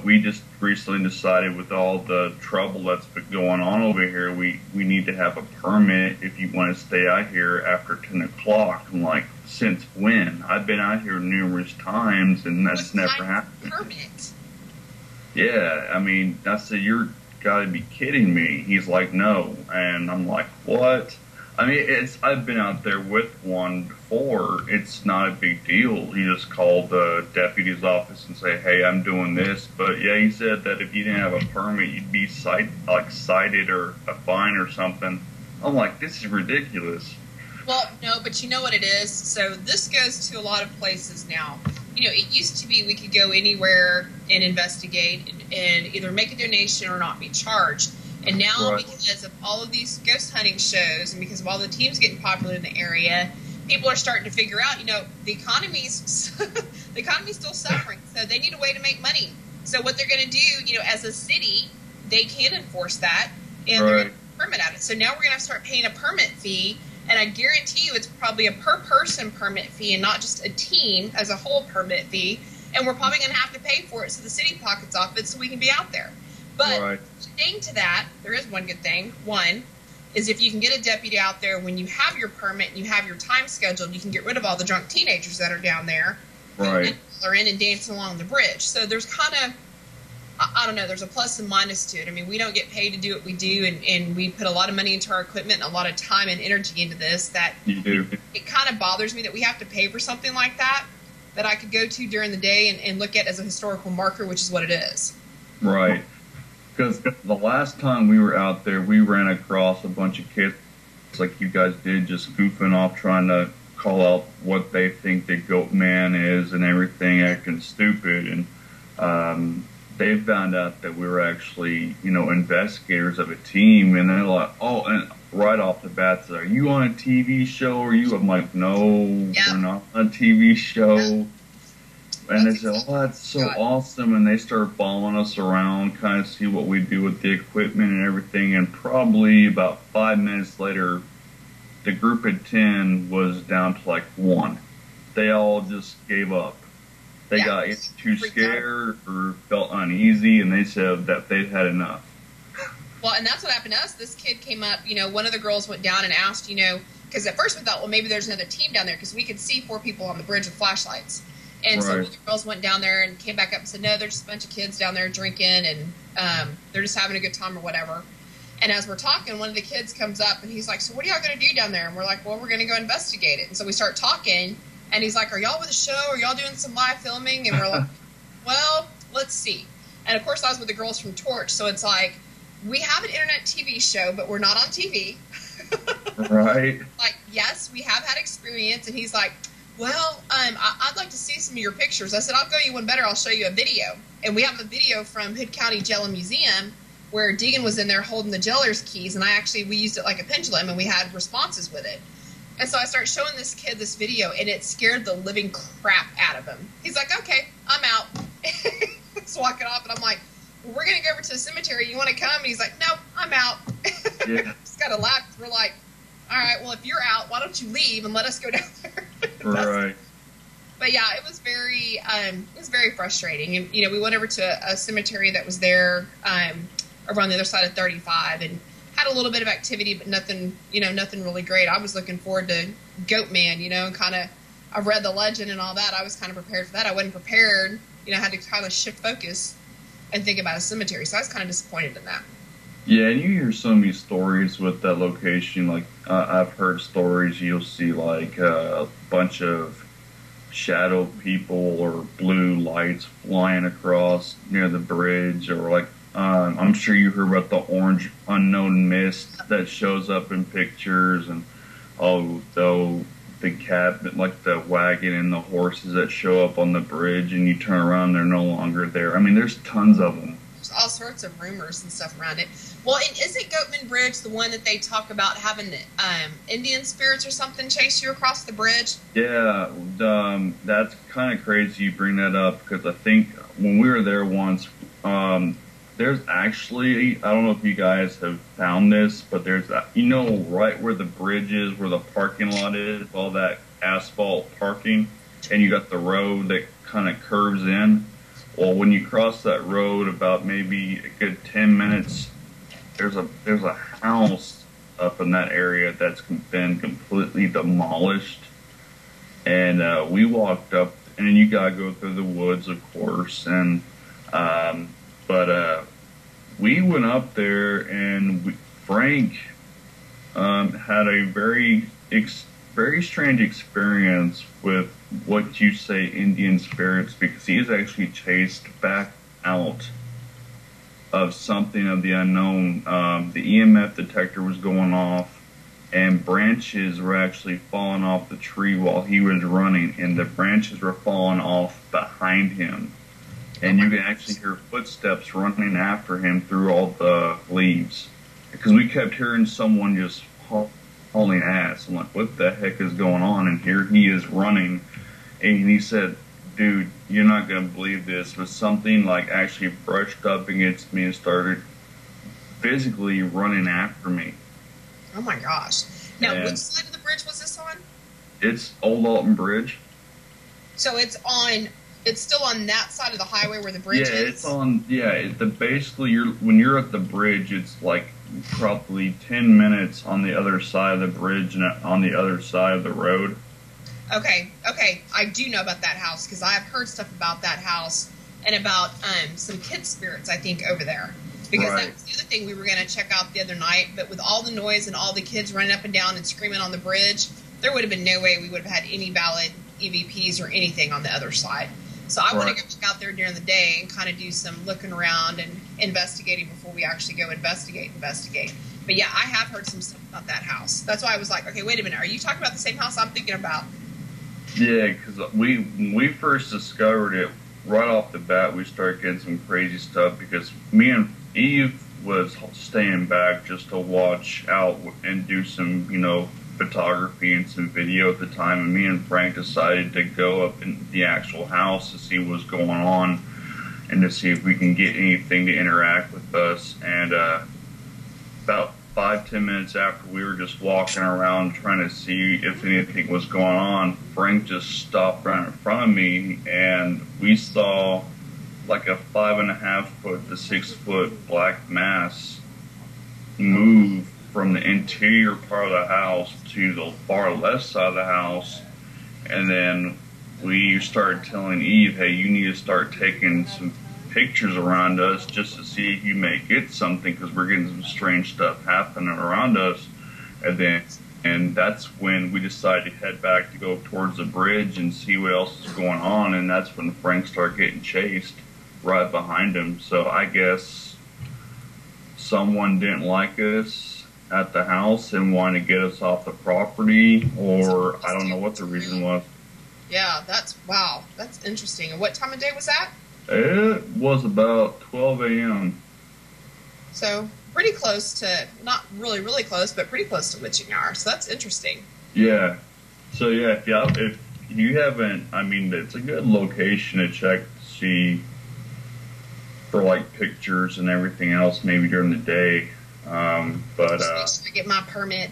we just recently decided with all the trouble that's been going on over here, we need to have a permit if you want to stay out here after 10 o'clock. I'm like, "Since when? I've been out here numerous times, and that's never happened." Permit. Yeah, I mean, I said, "You're got to be kidding me." He's like, "No," and I'm like, "What?" I mean, I've been out there with one before. It's not a big deal. You just call the deputy's office and say, "Hey, I'm doing this." But yeah, he said that if you didn't have a permit, you'd be cited or a fine or something. I'm like, this is ridiculous. Well, no, but you know what it is? So this goes to a lot of places now. It used to be we could go anywhere and investigate and either make a donation or not be charged. And now, Right. because of all of these ghost hunting shows and because of all the teams getting popular in the area, people are starting to figure out, the economy's still suffering. So they need a way to make money. So what they're going to do, as a city, they can enforce that, and they're going to permit at it. So now we're going to start paying a permit fee. And I guarantee you it's probably a per-person permit fee and not just a team as a whole permit fee. And we're probably going to have to pay for it so the city pockets off it so we can be out there. But thing to that, there is one good thing. One is if you can get a deputy out there when you have your permit and you have your time scheduled, you can get rid of all the drunk teenagers that are down there. Right. Are in and dancing along the bridge. So there's kind of, I don't know, there's a plus and minus to it. I mean, we don't get paid to do what we do, and we put a lot of money into our equipment and a lot of time and energy into this that You do. it kind of bothers me that we have to pay for something like that I could go to during the day and look at as a historical marker, which is what it is. Right. Because the last time we were out there, we ran across a bunch of kids like you guys did, just goofing off, trying to call out what they think the goat man is and everything, acting stupid. And they found out that we were actually, investigators of a team. And they're like, "Oh," and right off the bat, said, "Are you on a TV show? Or you?" I'm like, "No, we're not on a TV show." And they said, "Oh, that's so awesome." And they start following us around, kind of see what we do with the equipment and everything. And probably about 5 minutes later, the group of 10 was down to like 1. They all just gave up. They got either too scared or felt uneasy, and they said that they'd had enough. Well, and that's what happened to us. This kid came up, one of the girls went down and asked, because at first we thought, well, maybe there's another team down there because we could see 4 people on the bridge with flashlights. And so the girls went down there and came back up and said, "No, there's just a bunch of kids down there drinking, and they're just having a good time or whatever." And as we're talking, one of the kids comes up and he's like, "So what are y'all going to do down there?" And we're like, "Well, we're going to go investigate it." And so we start talking, and he's like, "Are y'all with a show? Are y'all doing some live filming?" And we're like, "Well, let's see." And of course, I was with the girls from Torch, so it's like, we have an internet TV show, but we're not on TV. Right. Like, yes, we have had experience. And he's like, well, I'd like to see some of your pictures. I said, I'll go you one better. I'll show you a video. And we have a video from Hood County Jail and Museum where Deegan was in there holding the jailer's keys. And we used it like a pendulum, and we had responses with it. And so I start showing this kid this video, and it scared the living crap out of him. He's like, okay, I'm out. He's walking off, and I'm like, well, we're going to go over to the cemetery. You want to come? And he's like, no, I'm out. Yeah. Just got to laugh. We're like, all right, well, if you're out, why don't you leave and let us go down there? Right. But yeah, it was very frustrating. And, you know, we went over to a cemetery that was there over on the other side of 35 and had a little bit of activity, but nothing really great. I was looking forward to Goat Man, you know, and kind of, I've read the legend and all that. I was kind of prepared for that. I wasn't prepared, you know, I had to kind of shift focus and think about a cemetery. So I was kind of disappointed in that. Yeah, and you hear so many stories with that location. Like, I've heard stories, you'll see, like, a bunch of shadow people or blue lights flying across near the bridge, or, like, I'm sure you heard about the orange unknown mist that shows up in pictures, and, the cab, like the wagon and the horses that show up on the bridge, and you turn around, they're no longer there. I mean, there's tons of them. There's all sorts of rumors and stuff around it. Well, and isn't Goatman Bridge the one that they talk about having Indian spirits or something chase you across the bridge? Yeah, that's kind of crazy you bring that up, because I think when we were there once, there's actually, I don't know if you guys have found this, but there's, you know, right where the bridge is, where the parking lot is, all that asphalt parking, and you got the road that kind of curves in. Well, when you cross that road about maybe a good 10 minutes, there's a house up in that area that's been completely demolished. And we walked up, and you gotta go through the woods, of course. And but we went up there, and Frank had a very strange experience with what you say Indian spirits, because he is actually chased back out of something of the unknown. The EMF detector was going off, and branches were actually falling off the tree while he was running, and the branches were falling off behind him. And you can actually hear footsteps running after him through all the leaves. Because we kept hearing someone just hauling ass. I'm like, what the heck is going on? And here he is running. And he said, dude, you're not going to believe this, but something like actually brushed up against me and started physically running after me. Oh my gosh. Now, And which side of the bridge was this on? it's Old Alton Bridge. So it's still on that side of the highway where the bridge Yeah, is? it's on, basically, when you're at the bridge, it's like probably 10 minutes on the other side of the bridge and on the other side of the road. Okay. I do know about that house because I've heard stuff about that house and about some kid spirits, I think, over there. Because Right. that was the other thing we were going to check out the other night. But with all the noise and all the kids running up and down and screaming on the bridge, there would have been no way we would have had any valid EVPs or anything on the other side. So I want Right. to go back out there during the day and kind of do some looking around and investigating before we actually go investigate. But yeah, I have heard some stuff about that house. That's why I was like, okay, wait a minute. Are you talking about the same house I'm thinking about? Yeah, because when we first discovered it, right off the bat, we started getting some crazy stuff, because me and Eve was staying back just to watch out and do some, photography and some video at the time, and me and Frank decided to go up in the actual house to see what's going on and to see if we can get anything to interact with us. And about 5-10 minutes after we were just walking around trying to see if anything was going on, Frank just stopped right in front of me, and we saw like a 5.5 foot to 6 foot black mass move from the interior part of the house to the far left side of the house. And then we started telling Eve, hey, you need to start taking some pictures around us just to see if you may get something, because we're getting some strange stuff happening around us. And that's when we decided to head back to go towards the bridge and see what else is going on. And that's when Frank started getting chased right behind him. So I guess someone didn't like us, at the house and wanted to get us off the property, or I don't know what the reason was. Yeah, wow. That's interesting. And what time of day was that? It was about 12 a.m. So pretty close to, not really, really close, but pretty close to witching hour. So that's interesting. Yeah. So yeah, if you haven't, I mean, it's a good location to check to see for like pictures and everything else, maybe during the day. But Just make sure I get my permit.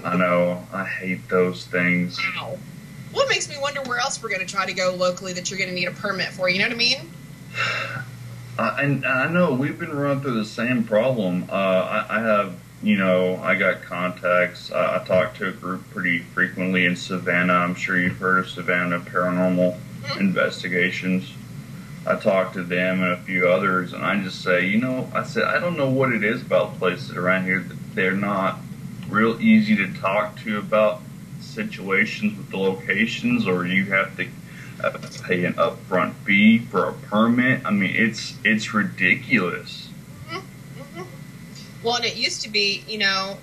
I know I hate those things. Wow. Well, it makes me wonder where else we're going to try to go locally that you're going to need a permit for. You know what I mean? And I know we've been running through the same problem. I have, I got contacts. I talk to a group pretty frequently in Savannah. I'm sure you've heard of Savannah Paranormal Investigations. I talk to them and a few others, and I just say, I don't know what it is about places around here that they're not real easy to talk to about situations with the locations, or you have to pay an upfront fee for a permit. I mean, it's ridiculous. Well, and it used to be,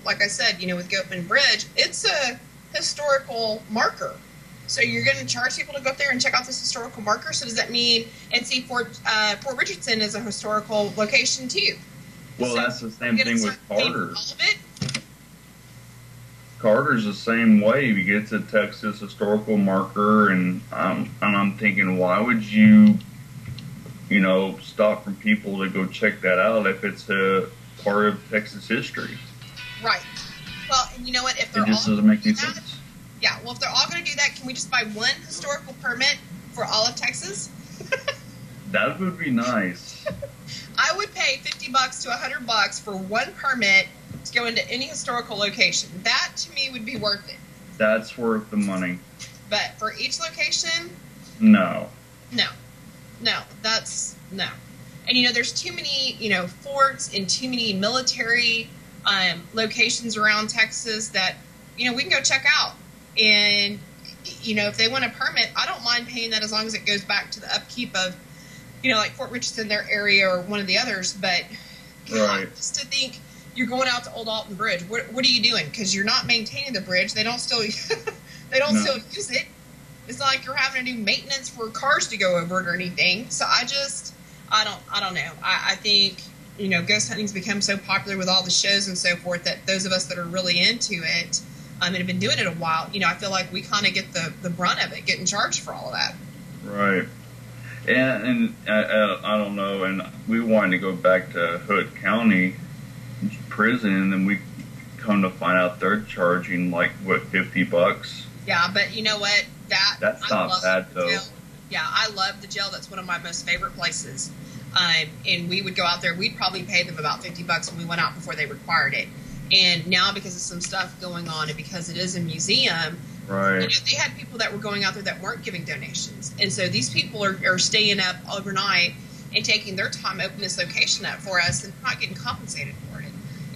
like I said, with Gopin Bridge, it's a historical marker. So you're going to charge people to go up there and check out this historical marker. So does that mean, and see, Fort Richardson is a historical location too? Well, so that's the same thing with Carter. All of it? Carter's the same way. You get the Texas historical marker, and I'm thinking, why would you, stop from people to go check that out if it's a part of Texas history? Right. Well, and you know what? If they're it just all doesn't make any that, sense. Yeah. Well, if they're all going to do that, can we just buy one historical permit for all of Texas? That would be nice. I would pay $50 to $100 for one permit to go into any historical location. That to me would be worth it. That's worth the money. But for each location, no. That's no. And there's too many forts and too many military locations around Texas that we can go check out. And if they want a permit, I don't mind paying that as long as it goes back to the upkeep of like Fort Richardson, their area, or one of the others. But right. Just to think you're going out to Old Alton Bridge, what are you doing? Because you're not maintaining the bridge. They don't still still use it. It's not like you're having to do maintenance for cars to go over it or anything. So I don't know. I think ghost hunting's become so popular with all the shows and so forth that those of us that are really into it and have been doing it a while, I feel like we kind of get the brunt of it, getting charged for all of that. Right. And I don't know, and we wanted to go back to Hood County Prison, and then we come to find out they're charging $50? Yeah, but you know what? That's not bad though. Jail. Yeah, I love the jail. That's one of my most favorite places. And we would go out there. We'd probably pay them about $50 when we went out before they required it. And now, because of some stuff going on, and because it is a museum, right? They had people that were going out there that weren't giving donations, and so these people are staying up overnight and taking their time opening this location up for us and not getting compensated for it.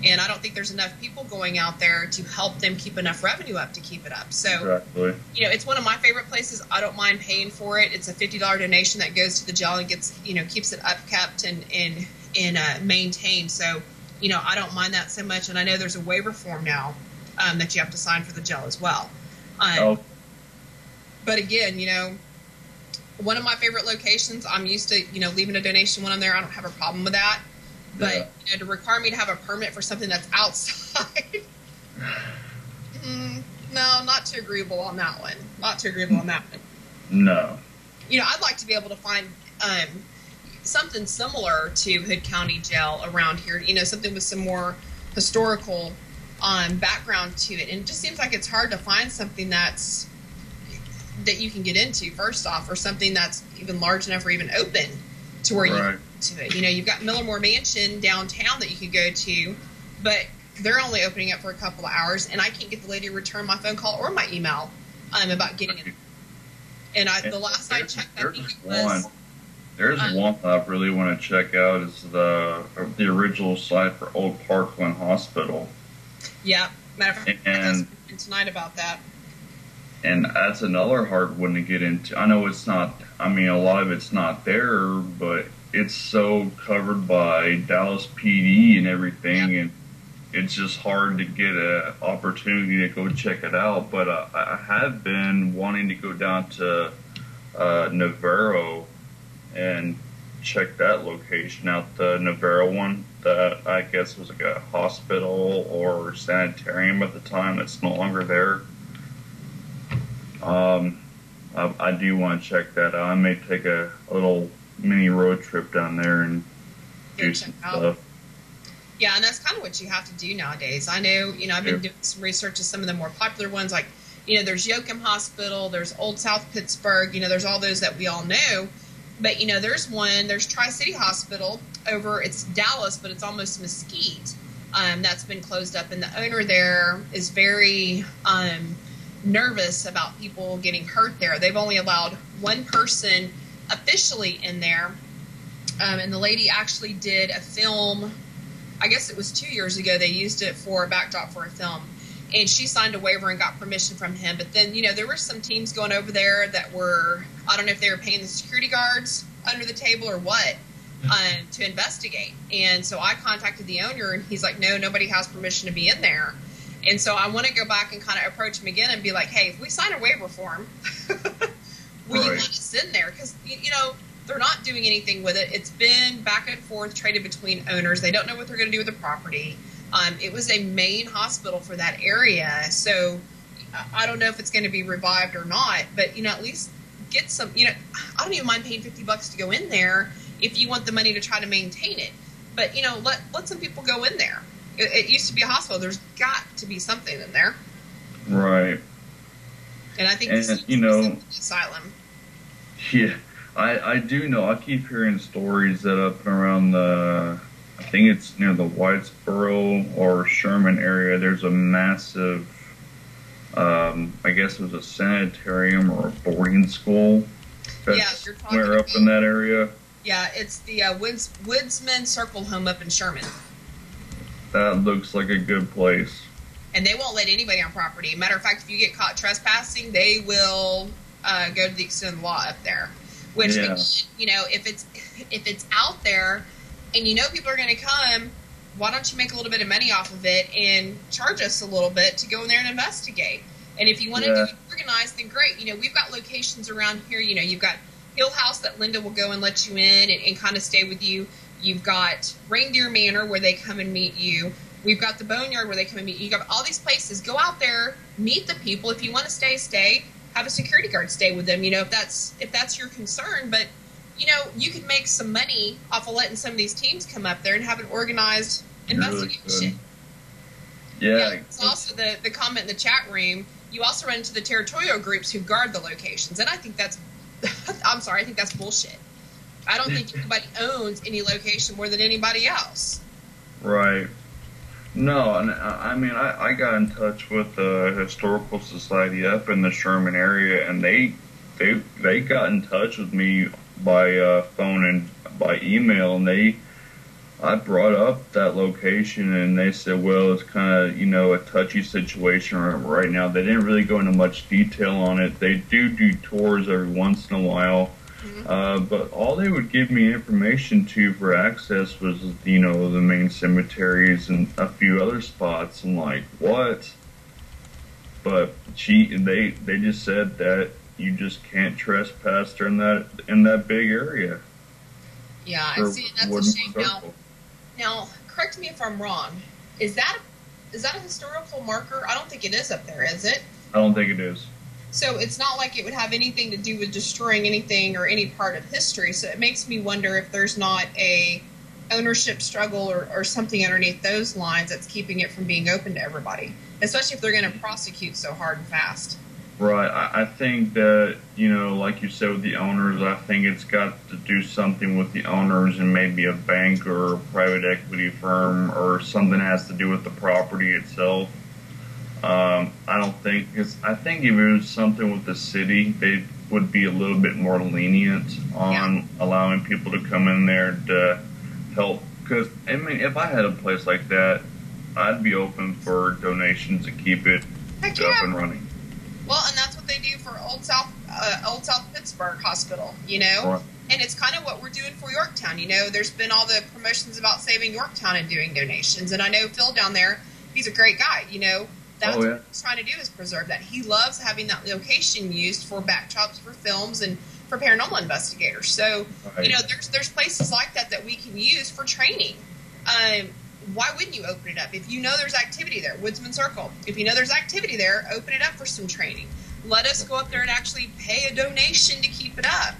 And I don't think there's enough people going out there to help them keep enough revenue up to keep it up. So, exactly. It's one of my favorite places. I don't mind paying for it. It's a $50 donation that goes to the jail and gets, keeps it upkept and maintained. So, I don't mind that so much. And I know there's a waiver form now that you have to sign for the jail as well. But again, one of my favorite locations, I'm used to, leaving a donation when I'm there. I don't have a problem with that. But to require me to have a permit for something that's outside, no, not too agreeable on that one. No. I'd like to be able to find something similar to Hood County Jail around here. Something with some more historical background to it. And it just seems like it's hard to find something that you can get into, first off, or something that's even large enough or even open to where you to it. You've got Millermore Mansion downtown that you could go to, but they're only opening up for a couple of hours, and I can't get the lady to return my phone call or my email about getting it. And the last I checked, I think it was... There's one that I really want to check out is the original site for Old Parkland Hospital. Yeah, matter of fact, I was talking tonight about that. And that's another hard one to get into. I know it's not, a lot of it's not there, but it's so covered by Dallas PD and everything. Yeah. And it's just hard to get an opportunity to go check it out. But I have been wanting to go down to Navarro and check that location out, the Navarro one that I guess was like a hospital or sanitarium at the time that's no longer there. I do want to check that out. I may take a little mini road trip down there and do some stuff. Yeah, and that's kind of what you have to do nowadays. I know, I've been doing some research of some of the more popular ones, like, there's Yoakum Hospital, there's Old South Pittsburgh, there's all those that we all know. But, there's Tri-City Hospital it's Dallas, but it's almost Mesquite. That's been closed up, and the owner there is very nervous about people getting hurt there. They've only allowed one person officially in there, and the lady actually did a film. I guess it was 2 years ago. They used it for a backdrop for a film, and she signed a waiver and got permission from him. But then, there were some teams going over there that were, I don't know if they were paying the security guards under the table or what, to investigate. And so I contacted the owner, and he's like, no, nobody has permission to be in there. And so I want to go back and kind of approach him again and be like, hey, if we sign a waiver form, will you let us in there? Because, they're not doing anything with it. It's been back and forth, traded between owners. They don't know what they're going to do with the property. It was a main hospital for that area, so I don't know if it's going to be revived or not. But at least get some. I don't even mind paying $50 to go in there if you want the money to try to maintain it. But let some people go in there. It used to be a hospital. There's got to be something in there, right? And I think this is an asylum. Yeah. I do know. I keep hearing stories that up and around I think it's near the Whitesboro or Sherman area, there's a massive, I guess it was a sanitarium or a boarding school that's you're talking somewhere up in that area. Yeah, it's the Woodsman Circle Home up in Sherman. That looks like a good place. And they won't let anybody on property. Matter of fact, if you get caught trespassing, they will go to the extent of the law up there. Which, if it's out there and people are going to come, why don't you make a little bit of money off of it and charge us a little bit to go in there and investigate? And if you want to do it organized, then great. We've got locations around here. You've got Hill House that Linda will go and let you in and kind of stay with you. You've got Reindeer Manor where they come and meet you. We've got the Boneyard where they come and meet you. You've got all these places. Go out there, meet the people. If you want to stay. Have a security guard stay with them, if that's your concern. But, you can make some money off of letting some of these teams come up there and have an organized investigation. Really it's also the comment in the chat room. You also run into the territorial groups who guard the locations. And I think that's, I think that's bullshit. I don't think anybody owns any location more than anybody else. Right. No, and I got in touch with the Historical Society up in the Sherman area, and they got in touch with me by phone and by email, and I brought up that location, and they said, well, it's kind of a touchy situation right now. They didn't really go into much detail on it. They do tours every once in a while. But all they would give me information to for access was, the main cemeteries and a few other spots. I'm like, what? But they just said that you just now trespass in that big area. Yeah, I see. That's a shame. Now, correct me if I'm wrong. Is that a historical marker? I don't think it is up there, is it? I don't think it is. So it's not like it would have anything to do with destroying anything or any part of history. So it makes me wonder if there's not a ownership struggle or something underneath those lines that's keeping it from being open to everybody, especially if they're going to prosecute so hard and fast. Right. I think that, like you said with the owners, I think it's got to do something with the owners and maybe a bank or a private equity firm or something has to do with the property itself. I think if it was something with the city, they would be a little bit more lenient on allowing people to come in there to help. Because, if I had a place like that, I'd be open for donations to keep it up and running. Well, and that's what they do for Old South Pittsburgh Hospital, Right. And it's kind of what we're doing for Yorktown. You know, there's been all the promotions about saving Yorktown and doing donations. And I know Phil down there, he's a great guy. You know, that's what he's trying to do is preserve that. He loves having that location used for backdrops for films and for paranormal investigators. So, you know, there's places like that we can use for training. Why wouldn't you open it up? If you know there's activity there, Woodsman Circle, if you know there's activity there, open it up for some training. Let us go up there and actually pay a donation to keep it up.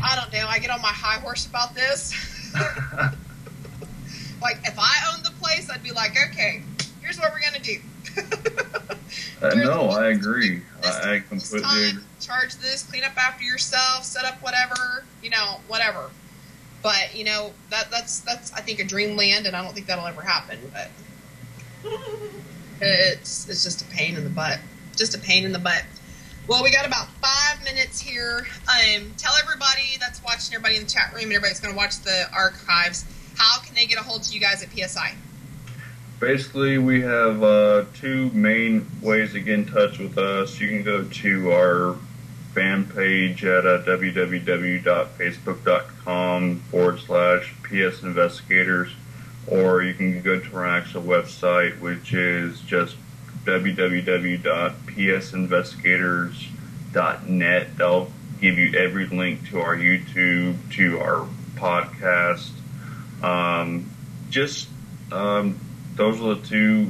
I don't know. I get on my high horse about this. Like, if I owned the place, I'd be like, okay, here's what we're going to do. No, I agree. I completely agree. Charge this, clean up after yourself, set up whatever, you know, whatever. But, you know, that's I think, a dreamland, and I don't think that'll ever happen. But it's just a pain in the butt. Just a pain in the butt. Well, we got about 5 minutes here. Tell everybody that's watching, everybody in the chat room, and everybody that's going to watch the archives, how can they get a hold of you guys at PSI? Basically, we have 2 main ways to get in touch with us. You can go to our fan page at www.facebook.com/PS Investigators, or you can go to our actual website, which is just www.psinvestigators.net. They'll give you every link to our YouTube, to our podcast. Those are the 2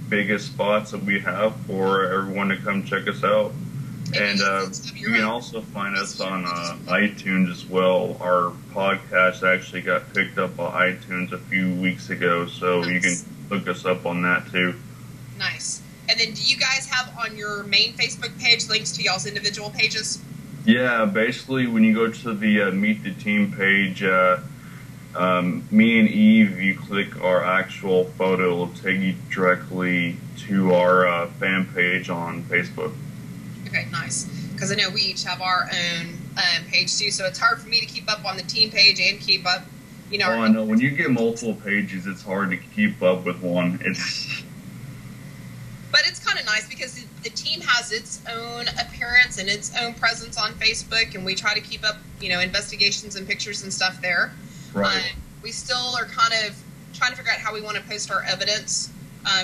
biggest spots that we have for everyone to come check us out. And you can also find us on iTunes as well. Our podcast actually got picked up by iTunes a few weeks ago, so you can look us up on that too. Nice. And then do you guys have on your main Facebook page links to y'all's individual pages? Yeah, basically when you go to the Meet the Team page, me and Eve, you click our actual photo, it'll take you directly to our fan page on Facebook. Okay, nice. Because I know we each have our own page too, so it's hard for me to keep up on the team page and keep up, you know. Oh, I know. When you get multiple pages, it's hard to keep up with one. But it's kind of nice because the team has its own appearance and its own presence on Facebook, and we try to keep up, you know, investigations and pictures and stuff there. Right. We still are kind of trying to figure out how we want to post our evidence,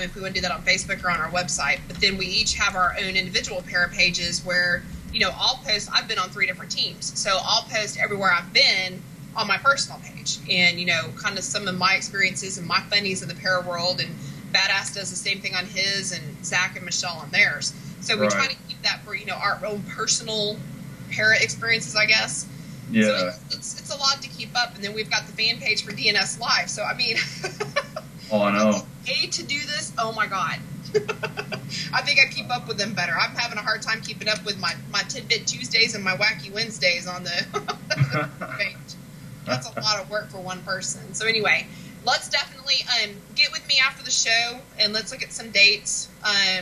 if we want to do that on Facebook or on our website. But then we each have our own individual pair of pages where, you know, I'll post. I've been on 3 different teams, so I'll post everywhere I've been on my personal page, and, you know, kind of some of my experiences and my funnies in the para world. And Badass does the same thing on his, and Zach and Michelle on theirs. So we try to keep that for, you know, our own personal para experiences, I guess. Yeah. So it's a lot to keep up. And then we've got the fan page for DNS Live. So, I mean, oh, I know. to do this, oh my God. I think I keep up with them better. I'm having a hard time keeping up with my Tidbit Tuesdays and my Wacky Wednesdays on the page. That's a lot of work for one person. So anyway, let's definitely get with me after the show, and let's look at some dates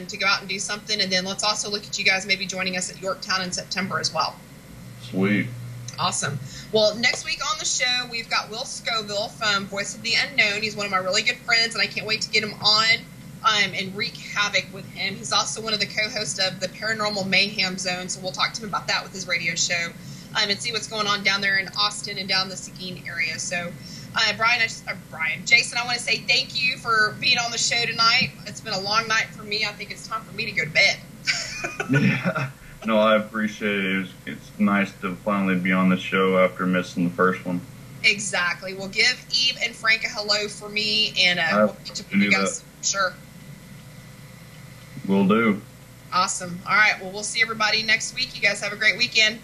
to go out and do something. And then let's also look at you guys maybe joining us at Yorktown in September as well. Sweet. Awesome. Well, next week on the show, we've got Will Scoville from Voice of the Unknown. He's one of my really good friends, and I can't wait to get him on and wreak havoc with him. He's also one of the co-hosts of the Paranormal Mayhem Zone, so we'll talk to him about that with his radio show and see what's going on down there in Austin and down the Seguin area. So, Jason, I want to say thank you for being on the show tonight. It's been a long night for me. I think it's time for me to go to bed. Yeah. No, I appreciate it. It's nice to finally be on the show after missing the first one. Exactly. Well, give Eve and Frank a hello for me, and we'll get to you guys. Sure. Will do. Awesome. All right. Well, we'll see everybody next week. You guys have a great weekend.